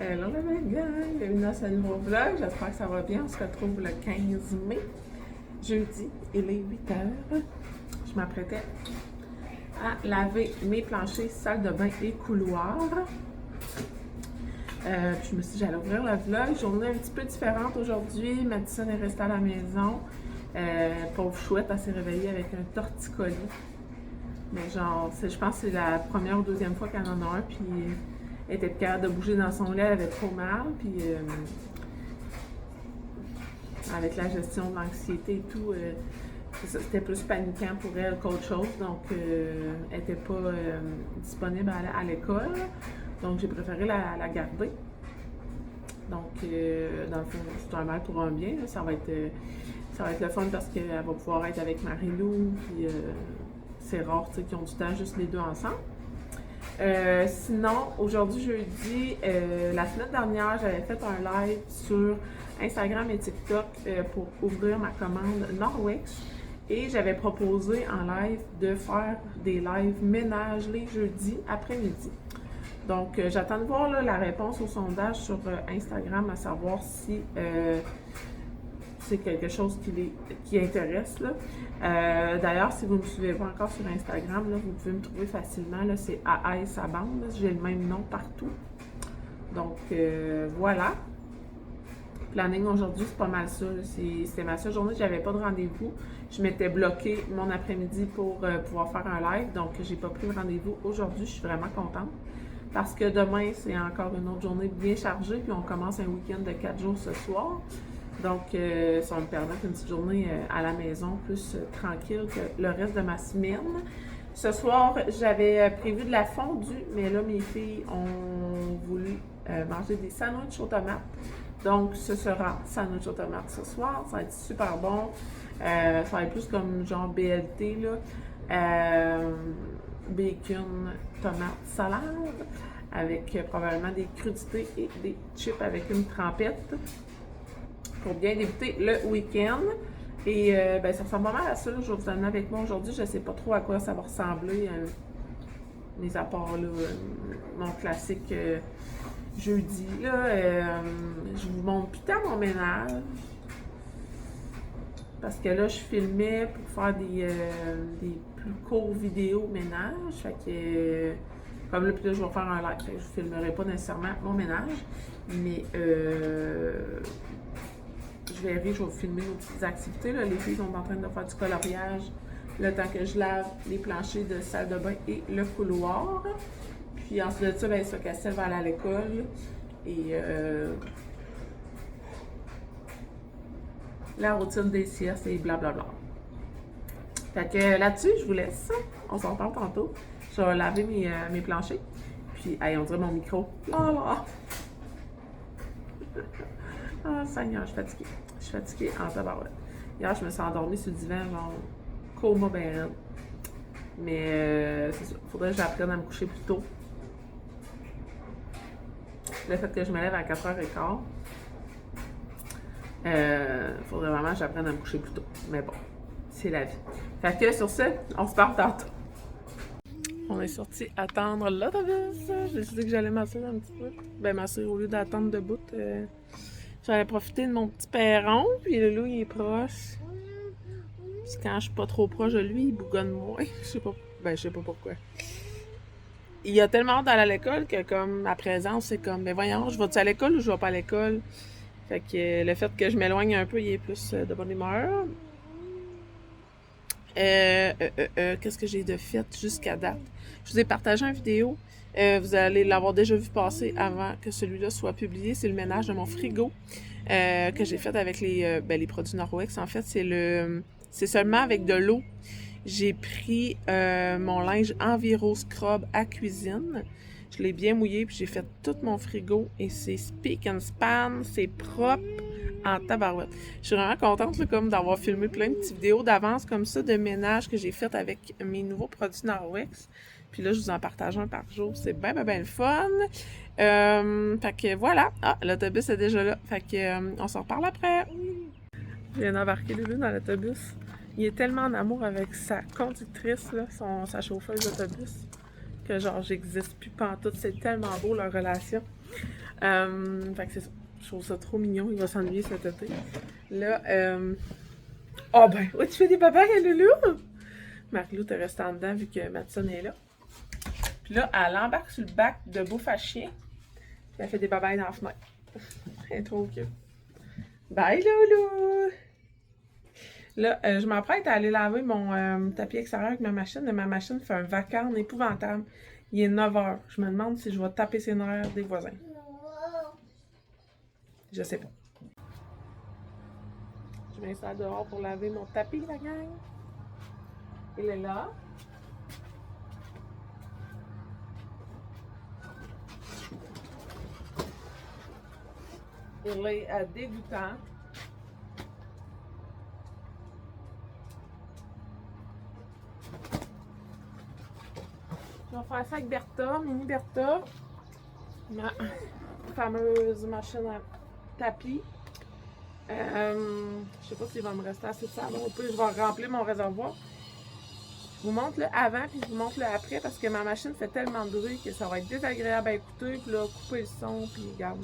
Hello la gang, bienvenue dans ce nouveau vlog, j'espère que ça va bien, on se retrouve le 15 mai, jeudi, il est 8h, je m'apprêtais à laver mes planchers, salle de bain et couloir. Puis je me suis dit j'allais ouvrir le vlog, journée un petit peu différente aujourd'hui, Madison est restée à la maison, pauvre chouette, elle s'est réveillée avec un torticolis, mais genre, je pense que c'est la première ou deuxième fois qu'elle en a un, puis elle était capable de bouger dans son lit, elle avait trop mal, puis avec la gestion de l'anxiété et tout, c'était plus paniquant pour elle qu'autre chose, donc elle n'était pas disponible à l'école, donc j'ai préféré la garder. Donc, dans le fond, c'est un mal pour un bien, là. Ça va être le fun parce qu'elle va pouvoir être avec Marie-Lou, puis c'est rare qu'ils ont du temps juste les deux ensemble. Sinon, aujourd'hui jeudi, la semaine dernière, j'avais fait un live sur Instagram et TikTok pour ouvrir ma commande Norwex et j'avais proposé en live de faire des lives ménage les jeudis après-midi. Donc, j'attends de voir là, la réponse au sondage sur Instagram, à savoir si c'est quelque chose qui intéresse. D'ailleurs, si vous ne me suivez pas encore sur Instagram, là, vous pouvez me trouver facilement. Là, c'est AI Sabande. J'ai le même nom partout. Donc, voilà. Planning aujourd'hui, c'est pas mal ça. C'était ma seule journée. J'avais pas de rendez-vous. Je m'étais bloqué mon après-midi pour pouvoir faire un live. Donc, j'ai pas pris de rendez-vous aujourd'hui. Je suis vraiment contente. Parce que demain, c'est encore une autre journée bien chargée. Puis, on commence un week-end de 4 jours ce soir. Donc, ça va me permettre une petite journée à la maison plus tranquille que le reste de ma semaine. Ce soir, j'avais prévu de la fondue, mais là, mes filles ont voulu manger des sandwichs aux tomates. Donc, ce sera sandwich aux tomates ce soir. Ça va être super bon. Ça va être plus comme genre BLT, là. Bacon, tomate, salade, avec probablement des crudités et des chips avec une trempette, pour bien débuter le week-end. Et ben, ça ressemble pas mal à ça. Je vais vous amener avec moi aujourd'hui. Je ne sais pas trop à quoi ça va ressembler, mis à part là, mon classique jeudi. Là, je vous montre plus tard mon ménage. Parce que là, je filmais pour faire des plus courts vidéos ménage. Fait que, comme là, puis là, je vais faire un live. Fait que je ne filmerai pas nécessairement mon ménage. Mais je vais vous filmer nos petites activités. Là. Les filles sont en train de faire du coloriage le temps que je lave les planchers de salle de bain et le couloir. Puis ensuite de ça, bien, Castel va aller à l'école. Et la routine des siestes et blablabla. Fait que là-dessus, je vous laisse. On s'en parle tantôt. Je vais laver mes planchers. Puis, hey, on dirait mon micro. Oh là! Ah, Seigneur, je suis fatiguée. Je suis fatiguée en tabarouette. Hier, je me suis endormie sur le divan, genre, coma ben raide. Mais c'est ça. Faudrait que j'apprenne à me coucher plus tôt. Le fait que je me lève à 4h15, faudrait vraiment que j'apprenne à me coucher plus tôt. Mais bon, c'est la vie. Fait que sur ce, on se parle tantôt. On est sorti attendre l'autobus. J'ai décidé que j'allais m'asseoir un petit peu. Ben, m'asseoir au lieu d'attendre debout. J'allais profiter de mon petit perron. Puis le loup, il est proche. Puis quand je suis pas trop proche de lui, il bougonne moins. Je sais pas. Ben, je sais pas pourquoi. Il a tellement hâte d'aller à l'école que, comme, à présent, c'est comme, ben voyons, je vais-tu à l'école ou je vais pas à l'école? Fait que le fait que je m'éloigne un peu, il est plus de bonne humeur. Qu'est-ce que j'ai de fait jusqu'à date? Je vous ai partagé une vidéo. Vous allez l'avoir déjà vu passer avant que celui-là soit publié. C'est le ménage de mon frigo que j'ai fait avec les produits Norwex. En fait, c'est seulement avec de l'eau. J'ai pris mon linge Enviro Scrub à cuisine. Je l'ai bien mouillé, puis j'ai fait tout mon frigo. Et c'est spick and span, c'est propre en tabarouette. Je suis vraiment contente là, comme d'avoir filmé plein de petites vidéos d'avance comme ça, de ménage que j'ai fait avec mes nouveaux produits Norwex. Puis là, je vous en partage un par jour. C'est bien le fun. Fait que voilà. Ah, l'autobus est déjà là. Fait que on s'en reparle après. Je viens d'embarquer Lulu dans l'autobus. Il est tellement en amour avec sa conductrice, là, sa chauffeuse d'autobus, que genre j'existe plus pantoute. C'est tellement beau leur relation. Fait que c'est ça. Je trouve ça trop mignon. Il va s'ennuyer cet été. Là, oh ben, ouais, tu fais des babayes à Loulou? Marc-Lou te reste en dedans vu que Madison est là. Puis là, elle embarque sur le bac de bouffe à chien. Puis elle fait des babayes dans la fenêtre. Elle est trop cute. Bye Loulou! Là, je m'apprête à aller laver mon tapis extérieur avec ma machine. Mais ma machine fait un vacarme épouvantable. Il est 9 h. Je me demande si je vais taper ses nerfs des voisins. Je sais pas. Je m'installe dehors pour laver mon tapis, la gang. Il est là. Il est dégoûtant. Je vais faire ça avec Bertha, mini Bertha. Ma fameuse machine à tapis. Je sais pas s'il va me rester assez de savon. Au pire, je vais remplir mon réservoir. Je vous montre le avant puis je vous montre le après parce que ma machine fait tellement de bruit que ça va être désagréable à écouter. Puis là, couper le son, puis regarde.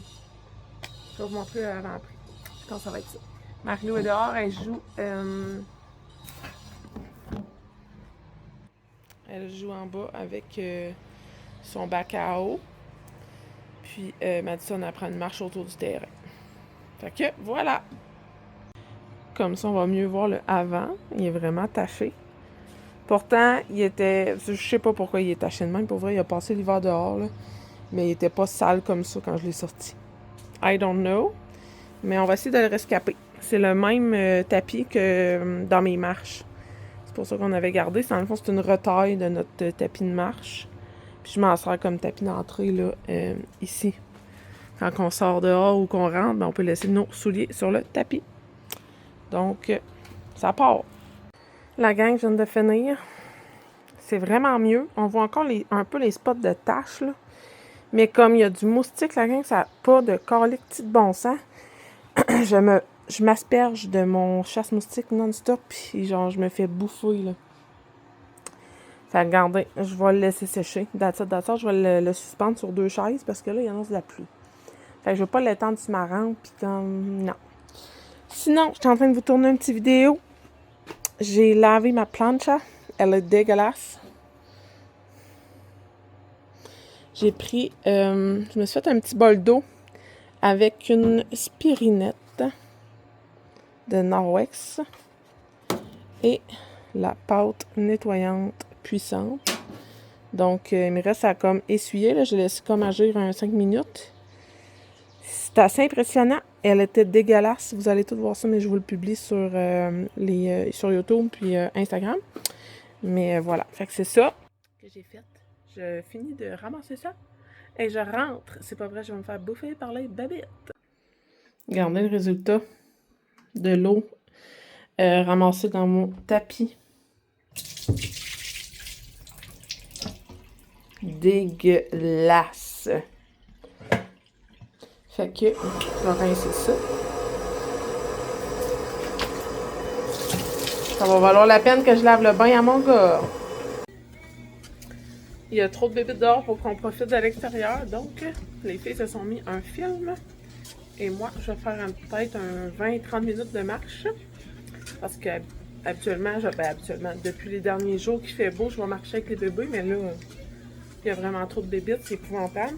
Je vais vous montrer le avant après. Je pense que ça va être ça. Marie-Lou est dehors, elle joue. Elle joue en bas avec son bac à eau. Puis Madison apprend une marche autour du terrain. Fait que voilà! Comme ça, on va mieux voir le avant. Il est vraiment taché. Pourtant, il était... Je sais pas pourquoi il est taché de même. Pour vrai, il a passé l'hiver dehors, là. Mais il était pas sale comme ça quand je l'ai sorti. I don't know. Mais on va essayer de le rescaper. C'est le même tapis que dans mes marches. C'est pour ça qu'on avait gardé. Dans le fond, c'est une retaille de notre tapis de marche. Puis je m'en sers comme tapis d'entrée, là, ici. Quand on sort dehors ou qu'on rentre, ben on peut laisser nos souliers sur le tapis. Donc, ça part. La gang vient de finir. C'est vraiment mieux. On voit encore un peu les spots de taches, là. Mais comme il y a du moustique, la gang, ça n'a pas de calique de bon sens. Je m'asperge de mon chasse-moustique non-stop, puis genre, je me fais bouffer, là. Fait que, regardez, je vais le laisser sécher. D'attitude, je vais le suspendre sur 2 chaises, parce que là, il y en a de la pluie. Fait que je vais pas l'étendre sur ma rampe, puis comme... Non. Sinon, je suis en train de vous tourner une petite vidéo. J'ai lavé ma plancha. Elle est dégueulasse. J'ai pris... je me suis fait un petit bol d'eau avec une spirinette de Norwex et la pâte nettoyante puissante. Donc, il me reste à comme essuyer. Là. Je laisse comme agir 5 minutes. C'est assez impressionnant. Elle était dégueulasse. Vous allez tout voir ça, mais je vous le publie sur, sur YouTube puis Instagram. Mais voilà. Fait que c'est ça que j'ai fait. Je finis de ramasser ça et je rentre. C'est pas vrai, je vais me faire bouffer par les babites. Regardez le résultat de l'eau ramassée dans mon tapis. Dégueulasse. Fait que je vais rincer ça. Ça va valoir la peine que je lave le bain à mon gars. Il y a trop de bébites dehors pour qu'on profite de l'extérieur. Donc, les filles se sont mis un film. Et moi, je vais faire peut-être un 20-30 minutes de marche. Parce que habituellement, depuis les derniers jours qu'il fait beau, je vais marcher avec les bébés. Mais là, il y a vraiment trop de bébites, c'est épouvantable.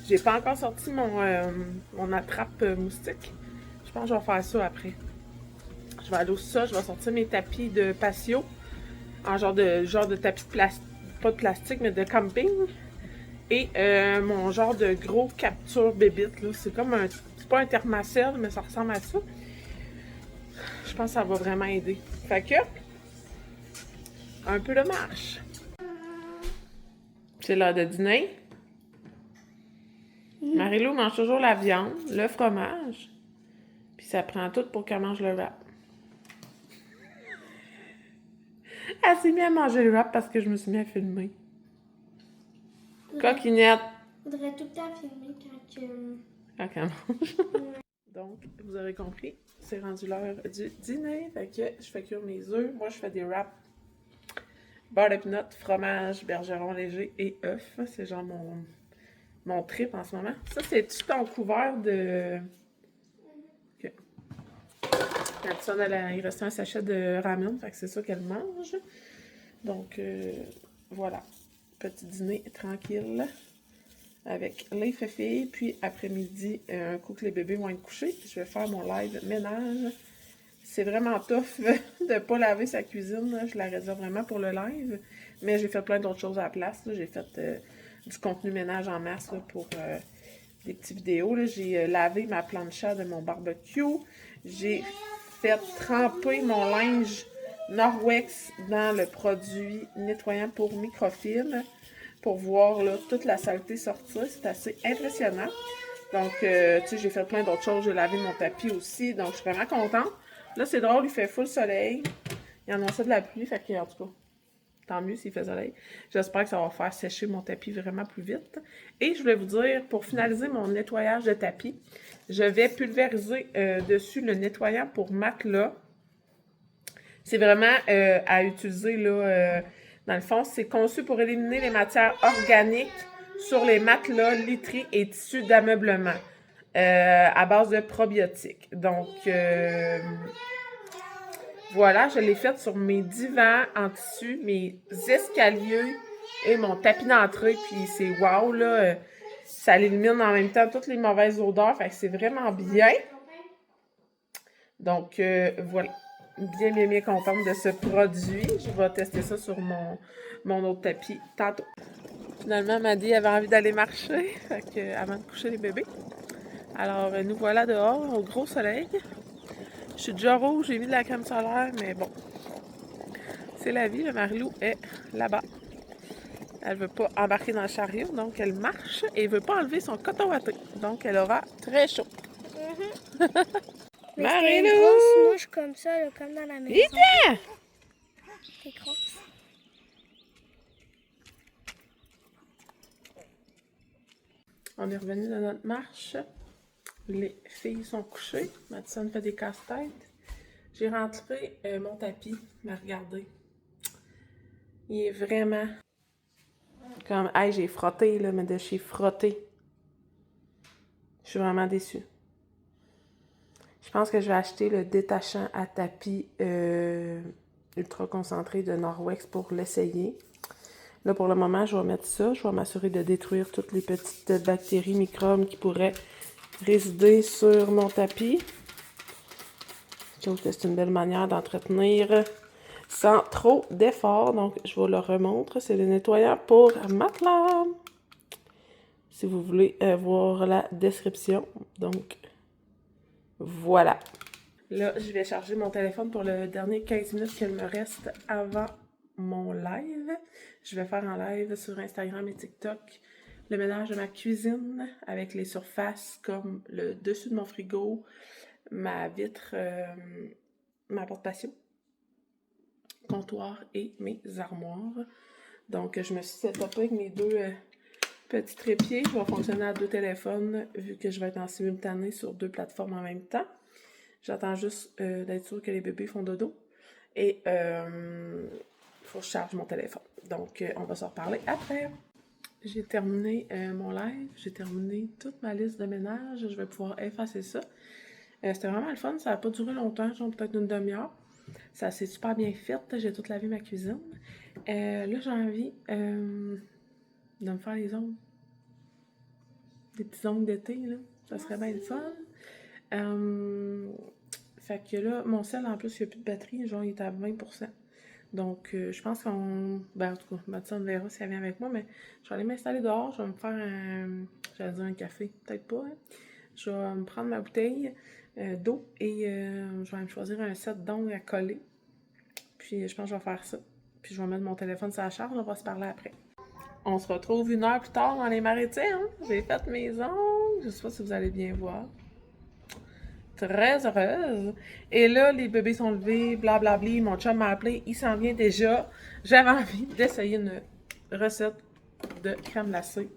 J'ai pas encore sorti mon attrape moustique. Je pense que je vais faire ça après. Je vais aller au ça, je vais sortir mes tapis de patio. En genre de tapis de plastique. Pas de plastique, mais de camping. Et mon genre de gros capture bébite, là. C'est comme un... C'est pas un thermacell, mais ça ressemble à ça. Je pense que ça va vraiment aider. Fait que... Un peu de marche. C'est l'heure de dîner. Marie-Lou mange toujours la viande, le fromage. Puis ça prend tout pour qu'elle mange le wrap. Elle s'est mise à manger le wrap parce que je me suis mis à filmer. Coquinette! Faudrait tout le temps filmer Quand elle mange. Donc, vous aurez compris, c'est rendu l'heure du dîner. Fait que je fais cuire mes œufs. Moi, je fais des wraps beurre de pinot, fromage, bergeron léger et œufs. C'est genre mon trip en ce moment. Ça, c'est tout en couvert de... Okay. Quand ça, il restait un sachet de ramen, fait que c'est ça qu'elle mange. Donc, voilà. Petit dîner tranquille avec les filles. Puis, après-midi, un coup que les bébés vont être couchés, je vais faire mon live ménage. C'est vraiment tough de ne pas laver sa cuisine. Là. Je la réserve vraiment pour le live. Mais j'ai fait plein d'autres choses à la place. J'ai fait du contenu ménage en masse là, pour des petites vidéos. J'ai lavé ma plancha de mon barbecue. J'ai fait tremper mon linge Norwex dans le produit nettoyant pour microfilm pour voir là, toute la saleté sortir. C'est assez impressionnant. Donc, tu sais, j'ai fait plein d'autres choses. J'ai lavé mon tapis aussi. Donc, je suis vraiment contente. Là, c'est drôle, il fait full soleil. Il annonçait de la pluie, fait que, en tout cas, tant mieux s'il fait soleil. J'espère que ça va faire sécher mon tapis vraiment plus vite. Et je voulais vous dire, pour finaliser mon nettoyage de tapis, je vais pulvériser dessus le nettoyant pour matelas. C'est vraiment à utiliser, là, dans le fond, c'est conçu pour éliminer les matières organiques sur les matelas, literies et tissus d'ameublement. À base de probiotiques. Donc, voilà, je l'ai faite sur mes divans en tissu, mes escaliers et mon tapis d'entrée. Puis c'est wow, là, ça élimine en même temps toutes les mauvaises odeurs. Fait que c'est vraiment bien. Donc, voilà. Bien contente de ce produit. Je vais tester ça sur mon autre tapis tantôt. Finalement, Maddy avait envie d'aller marcher avant de coucher les bébés. Alors, nous voilà dehors, au gros soleil. Je suis déjà rouge, j'ai mis de la crème solaire, mais bon. C'est la vie, le Marilou est là-bas. Elle ne veut pas embarquer dans le chariot, donc elle marche et ne veut pas enlever son coton watté. Donc, elle aura très chaud. Mais Marilou! c'est une grosse mouche comme ça, là, comme dans la maison. Viens! C'est grosse. On est revenu de notre marche. Les filles sont couchées. Madison fait des casse-têtes. J'ai rentré mon tapis. Mais regardez. Il est vraiment... Comme, hey, j'ai frotté, là, mais de chez frotté. Je suis vraiment déçue. Je pense que je vais acheter le détachant à tapis ultra concentré de Norwex pour l'essayer. Là, pour le moment, je vais mettre ça. Je vais m'assurer de détruire toutes les petites bactéries, microbes qui pourraient résider sur mon tapis. Je trouve que c'est une belle manière d'entretenir sans trop d'efforts. Donc, je vous le remontre. C'est le nettoyant pour matelas. Si vous voulez voir la description. Donc, voilà. Là, je vais charger mon téléphone pour le dernier 15 minutes qu'il me reste avant mon live. Je vais faire en live sur Instagram et TikTok le ménage de ma cuisine avec les surfaces comme le dessus de mon frigo, ma vitre, ma porte-patio, comptoir et mes armoires. Donc, je me suis setupée avec mes deux petits trépieds. Je vais fonctionner à deux téléphones vu que je vais être en simultané sur deux plateformes en même temps. J'attends juste d'être sûre que les bébés font dodo. Et il faut que je charge mon téléphone. Donc, on va se reparler après. J'ai terminé mon live. J'ai terminé toute ma liste de ménage. Je vais pouvoir effacer ça. C'était vraiment le fun. Ça n'a pas duré longtemps, genre peut-être une demi-heure. Ça s'est super bien fait. J'ai tout lavé ma cuisine. Là, j'ai envie de me faire les ongles. Des petits ongles d'été, là. Ça serait bien le fun. Fait que là, mon sel, en plus, il n'y a plus de batterie. Genre, il est à 20%. Donc, je pense qu'on... Ben, en tout cas, Madison verra si elle vient avec moi, mais je vais aller m'installer dehors. Je vais me faire un... J'allais dire un café. Peut-être pas, hein? Je vais me prendre ma bouteille d'eau et je vais me choisir un set d'ongles à coller. Puis, je pense que je vais faire ça. Puis, je vais mettre mon téléphone sur la charge. On va se parler après. On se retrouve 1 heure plus tard dans les maritimes. J'ai fait mes ongles. Je sais pas si vous allez bien voir. Très heureuse. Et là, les bébés sont levés, blablabli. Mon chum m'a appelé, il s'en vient déjà. J'avais envie d'essayer une recette de crème glacée.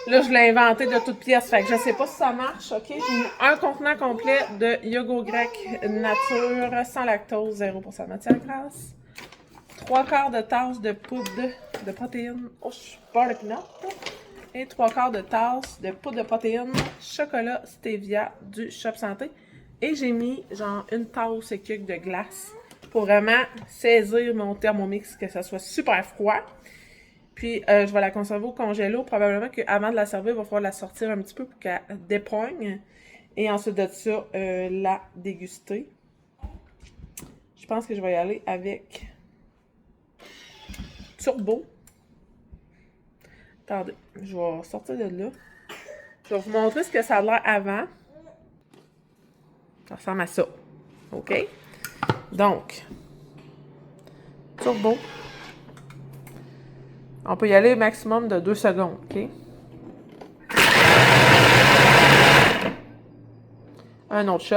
Là, je l'ai inventée de toutes pièces, fait que je sais pas si ça marche, ok? J'ai mis un contenant complet de yogourt grec nature, sans lactose, 0% de matière grasse. 3/4 de tasse de poudre de protéines au beurre de pinot et 3/4 de tasse de poudre de protéines chocolat stevia du Shop Santé. Et j'ai mis genre une tasse et quelques de glace pour vraiment saisir mon Thermomix, que ça soit super froid. Puis je vais la conserver au congélo. Probablement qu'avant de la servir, il va falloir la sortir un petit peu pour qu'elle dépoigne. Et ensuite de ça, la déguster. Je pense que je vais y aller avec Turbo. Attendez, je vais sortir de là. Je vais vous montrer ce que ça a l'air avant. Ça ressemble à ça. OK? Donc, Turbo. On peut y aller au maximum de 2 secondes. OK? Un autre shot.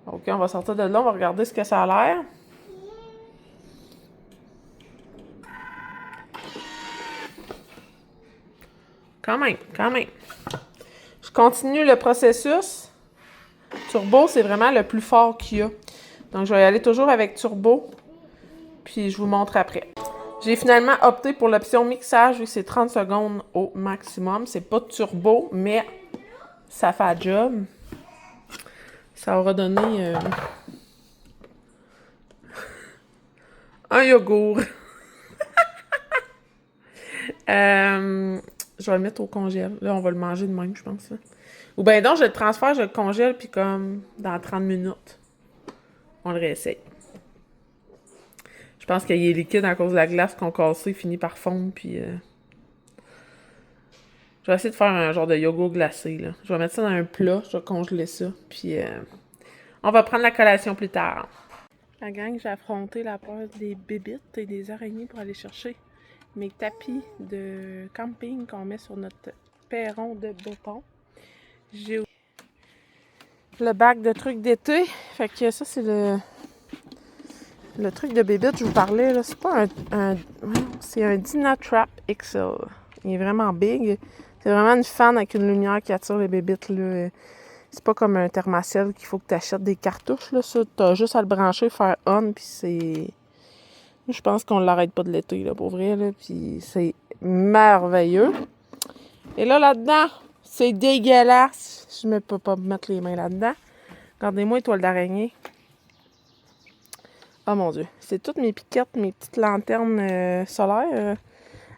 OK, on va sortir de là. On va regarder ce que ça a l'air. Quand même, quand même. Je continue le processus. Turbo, c'est vraiment le plus fort qu'il y a. Donc, je vais y aller toujours avec Turbo. Puis, je vous montre après. J'ai finalement opté pour l'option mixage, vu que c'est 30 secondes au maximum. C'est pas Turbo, mais ça fait la job. Ça aura donné un yogourt. Je vais le mettre au congèle. Là, on va le manger de même, je pense. Là. Ou bien donc, je le transfère, je le congèle, puis comme dans 30 minutes, on le réessaye. Je pense qu'il est liquide à cause de la glace qu'on cassait, il finit par fondre, puis... Je vais essayer de faire un genre de yogourt glacé, là. Je vais mettre ça dans un plat, je vais congeler ça, puis on va prendre la collation plus tard. La gang, j'ai affronté la peur des bébites et des araignées pour aller chercher mes tapis de camping qu'on met sur notre perron de béton. J'ai le bac de trucs d'été. Fait que ça, c'est le truc de bébite, je vous parlais. Là. C'est pas c'est un Dynatrap XL. Il est vraiment big. C'est vraiment une fan avec une lumière qui attire les bébites. Là. C'est pas comme un thermacell qu'il faut que tu achètes des cartouches. Là. Ça, t'as juste à le brancher, faire on, puis c'est... Je pense qu'on l'arrête pas de l'été, là, pour vrai, là. Puis c'est merveilleux. Et là, là-dedans, c'est dégueulasse. Je ne peux pas mettre les mains là-dedans. Regardez-moi, étoile d'araignée. Oh mon Dieu. C'est toutes mes piquettes, mes petites lanternes solaires.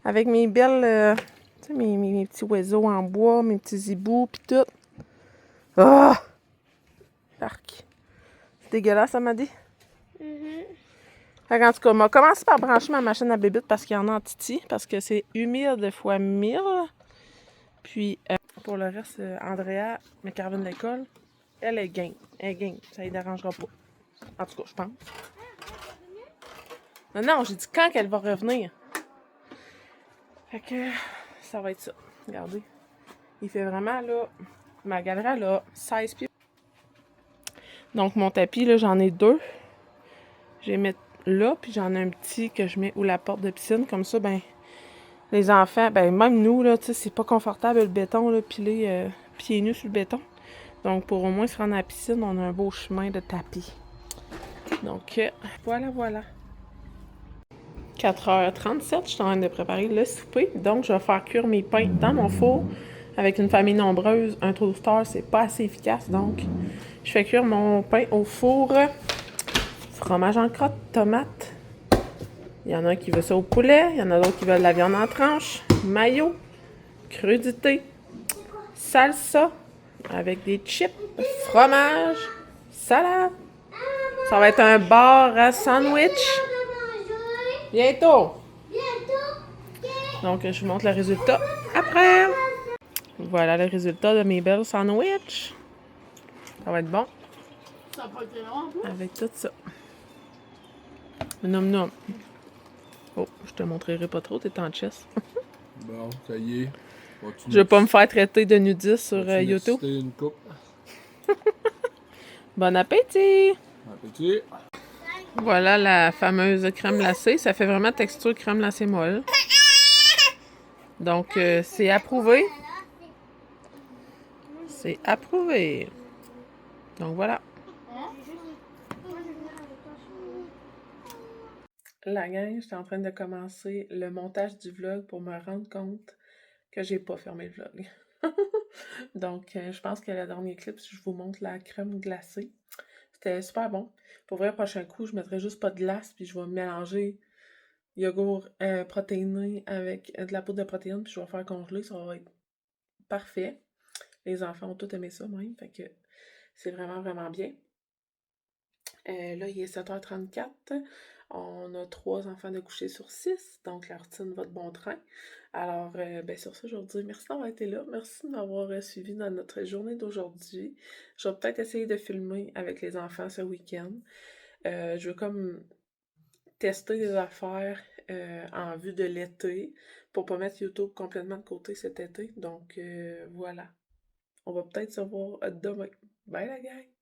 Avec mes belles... tu sais, mes petits oiseaux en bois, mes petits hiboux, puis tout. Ah! Oh! Arc. C'est dégueulasse, ça m'a dit? En tout cas, on va commencer par brancher ma machine à bébite parce qu'il y en a en titi, parce que c'est humide fois 1000. Puis, pour le reste, Andrea, ma carvine de l'école, elle est game. Elle est game. Ça ne dérangera pas. En tout cas, je pense. Non, j'ai dit quand qu'elle va revenir. Fait que, ça va être ça. Regardez. Il fait vraiment, là, ma galerie, elle a 16 pieds. Donc, mon tapis, là, j'en ai 2. Je vais mettre là, puis j'en ai un petit que je mets où la porte de piscine. Comme ça, ben les enfants, ben même nous, là, tu sais, c'est pas confortable le béton, là, piler pieds nus sur le béton. Donc, pour au moins se rendre à la piscine, on a un beau chemin de tapis. Donc, voilà. 4h37, je suis en train de préparer le souper. Donc, je vais faire cuire mes pains dans mon four. Avec une famille nombreuse, un toaster, c'est pas assez efficace. Donc, je fais cuire mon pain au four. Fromage en crotte, tomate. Il y en a un qui veut ça au poulet. Il y en a d'autres qui veulent de la viande en tranche. Mayo. Crudité. Salsa. Avec des chips. Fromage. Salade. Ça va être un bar à sandwich. Bientôt. Donc, je vous montre le résultat après. Voilà le résultat de mes belles sandwichs. Ça va être bon. Ça n'a pas été long, avec tout ça. Nom. Oh, je te montrerai pas trop, t'es en chess. Bon, ça y est. Je vais pas me faire traiter de nudiste sur YouTube. Une coupe. Bon appétit! Bon appétit. Voilà la fameuse crème glacée. Ça fait vraiment texture crème glacée molle. Donc, c'est approuvé. C'est approuvé. Donc, voilà. La gang, j'étais en train de commencer le montage du vlog pour me rendre compte que j'ai pas fermé le vlog. Donc, je pense que le dernier clip, si je vous montre la crème glacée, c'était super bon. Pour vrai, prochain coup, je mettrai juste pas de glace, puis je vais mélanger yogourt protéiné avec de la poudre de protéines, puis je vais faire congeler, ça va être parfait. Les enfants ont tous aimé ça, même, fait que c'est vraiment, vraiment bien. Là, il est 7h34. On a 3 enfants de coucher sur 6, donc la routine va de bon train. Alors, ben sur ça, je vais vous dire merci d'avoir été là. Merci de m'avoir suivi dans notre journée d'aujourd'hui. Je vais peut-être essayer de filmer avec les enfants ce week-end. Je veux comme tester des affaires en vue de l'été pour pas mettre YouTube complètement de côté cet été. Donc, voilà. On va peut-être se voir demain. Bye la gang!